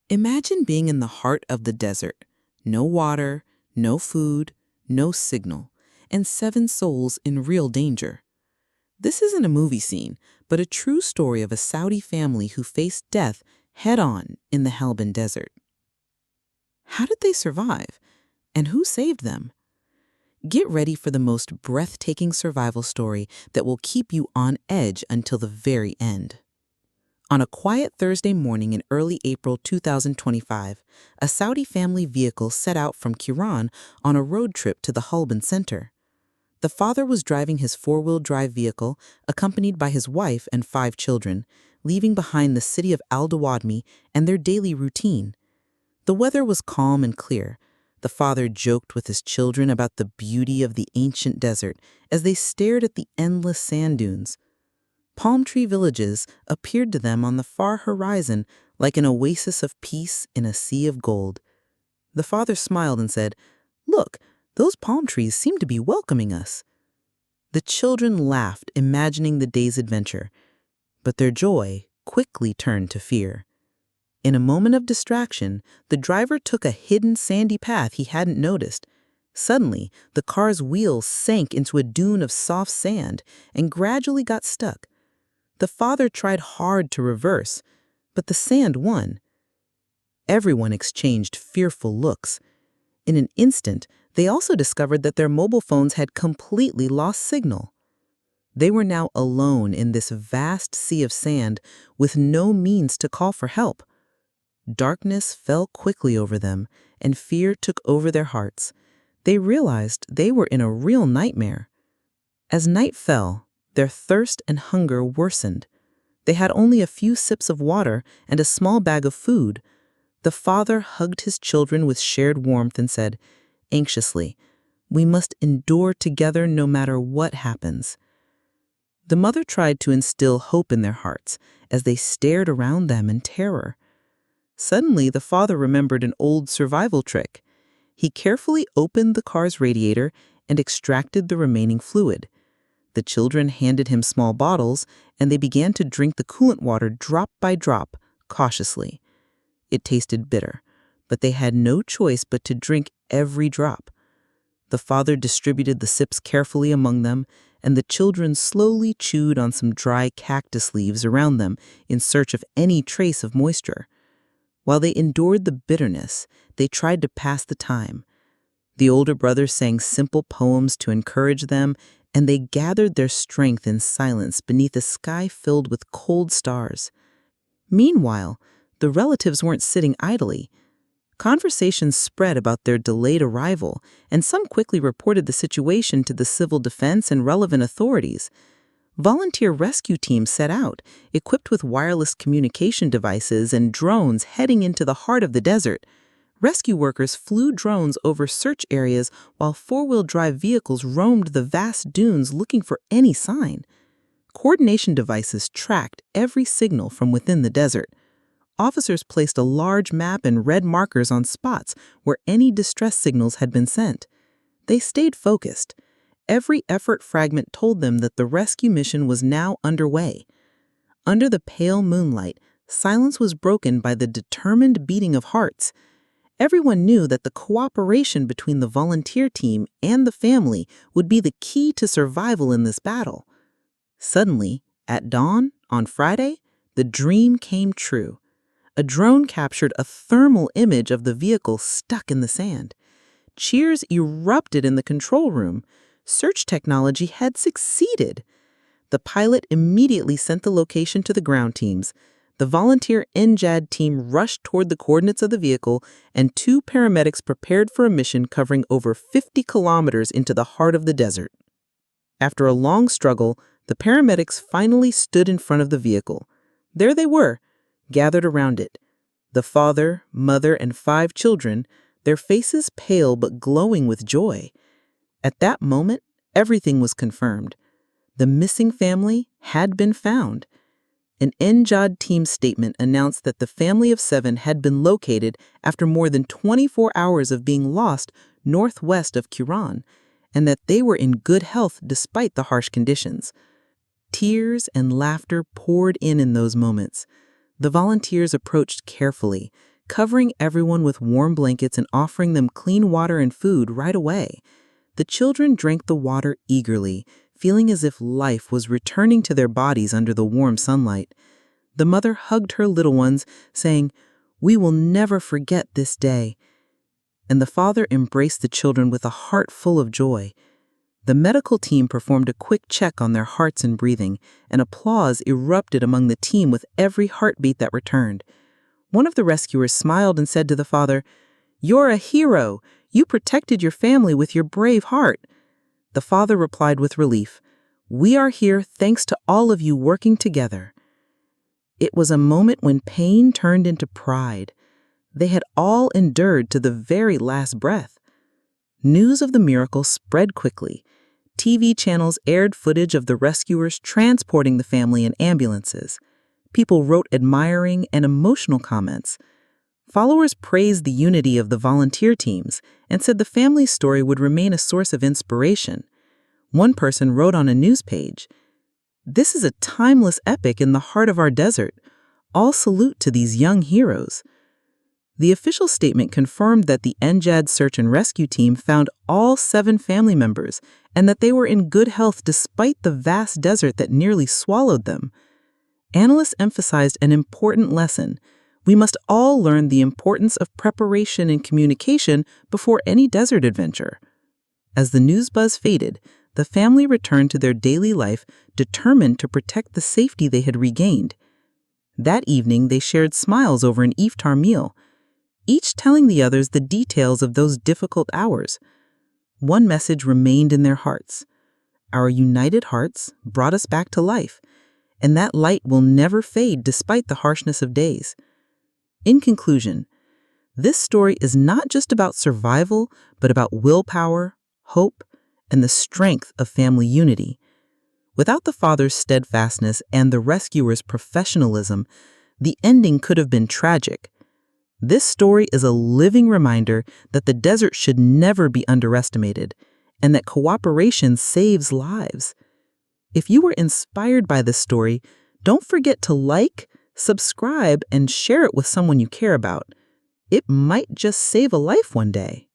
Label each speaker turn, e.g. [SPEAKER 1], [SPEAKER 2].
[SPEAKER 1] Imagine being in the heart of the desert. No water, no food, no signal, and 7 souls in real danger. This isn't a movie scene, but a true story of a Saudi family who faced death head-on in the Halban desert. How did they survive? And who saved them? Get ready for the most breathtaking survival story that will keep you on edge until the very end. On a quiet Thursday morning in early April 2025, a Saudi family vehicle set out from Quran on a road trip to the Halban center. The father was driving his four-wheel drive vehicle, accompanied by his wife and 5 children, leaving behind the city of Al-Dawadmi and their daily routine. The weather was calm and clear. The father joked with his children about the beauty of the ancient desert as they stared at the endless sand dunes. Palm tree villages appeared to them on the far horizon like an oasis of peace in a sea of gold. The father smiled and said, "Look, those palm trees seem to be welcoming us." The children laughed, imagining the day's adventure, but their joy quickly turned to fear. In a moment of distraction, the driver took a hidden sandy path he hadn't noticed. Suddenly, the car's wheels sank into a dune of soft sand and gradually got stuck. The father tried hard to reverse, but the sand won. Everyone exchanged fearful looks. In an instant, they also discovered that their mobile phones had completely lost signal. They were now alone in this vast sea of sand with no means to call for help. Darkness fell quickly over them, and fear took over their hearts. They realized they were in a real nightmare. As night fell, their thirst and hunger worsened. They had only a few sips of water and a small bag of food. The father hugged his children with shared warmth and said, anxiously, "We must endure together no matter what happens." The mother tried to instill hope in their hearts as they stared around them in terror. Suddenly, the father remembered an old survival trick. He carefully opened the car's radiator and extracted the remaining fluid. The children handed him small bottles, and they began to drink the coolant water drop by drop, cautiously. It tasted bitter, but they had no choice but to drink every drop. The father distributed the sips carefully among them, and the children slowly chewed on some dry cactus leaves around them in search of any trace of moisture. While they endured the bitterness, they tried to pass the time. The older brother sang simple poems to encourage them, and they gathered their strength in silence beneath a sky filled with cold stars. Meanwhile, the relatives weren't sitting idly. Conversations spread about their delayed arrival, and some quickly reported the situation to the civil defense and relevant authorities. Volunteer rescue teams set out, equipped with wireless communication devices and drones heading into the heart of the desert. Rescue workers flew drones over search areas while four-wheel drive vehicles roamed the vast dunes looking for any sign. Coordination devices tracked every signal from within the desert. Officers placed a large map and red markers on spots where any distress signals had been sent. They stayed focused. Every effort fragment told them that the rescue mission was now underway. Under the pale moonlight, silence was broken by the determined beating of hearts. Everyone knew that the cooperation between the volunteer team and the family would be the key to survival in this battle. Suddenly, at dawn on Friday, the dream came true. A drone captured a thermal image of the vehicle stuck in the sand. Cheers erupted in the control room. Search technology had succeeded. The pilot immediately sent the location to the ground teams. The volunteer Enjad team rushed toward the coordinates of the vehicle, and 2 paramedics prepared for a mission covering over 50 kilometers into the heart of the desert. After a long struggle, the paramedics finally stood in front of the vehicle. There they were, gathered around it. The father, mother, and 5 children, their faces pale but glowing with joy. At that moment, everything was confirmed. The missing family had been found. An Enjad team statement announced that the family of 7 had been located after more than 24 hours of being lost northwest of Quran, and that they were in good health despite the harsh conditions. Tears and laughter poured in those moments. The volunteers approached carefully, covering everyone with warm blankets and offering them clean water and food right away. The children drank the water eagerly, feeling as if life was returning to their bodies under the warm sunlight. The mother hugged her little ones, saying, "We will never forget this day." And the father embraced the children with a heart full of joy. The medical team performed a quick check on their hearts and breathing, and applause erupted among the team with every heartbeat that returned. One of the rescuers smiled and said to the father, "You're a hero. You protected your family with your brave heart." The father replied with relief, "We are here thanks to all of you working together." It was a moment when pain turned into pride. They had all endured to the very last breath. News of the miracle spread quickly. TV channels aired footage of the rescuers transporting the family in ambulances. People wrote admiring and emotional comments. Followers praised the unity of the volunteer teams and said the family's story would remain a source of inspiration. One person wrote on a news page, "This is a timeless epic in the heart of our desert. All salute to these young heroes." The official statement confirmed that the Enjad search and rescue team found all 7 family members and that they were in good health despite the vast desert that nearly swallowed them. Analysts emphasized an important lesson. We must all learn the importance of preparation and communication before any desert adventure. As the news buzz faded, the family returned to their daily life, determined to protect the safety they had regained. That evening, they shared smiles over an iftar meal, each telling the others the details of those difficult hours. One message remained in their hearts. Our united hearts brought us back to life, and that light will never fade despite the harshness of days. In conclusion, this story is not just about survival, but about willpower, hope, and the strength of family unity. Without the father's steadfastness and the rescuer's professionalism, the ending could have been tragic. This story is a living reminder that the desert should never be underestimated and that cooperation saves lives. If you were inspired by this story, don't forget to like, subscribe, and share it with someone you care about. It might just save a life one day.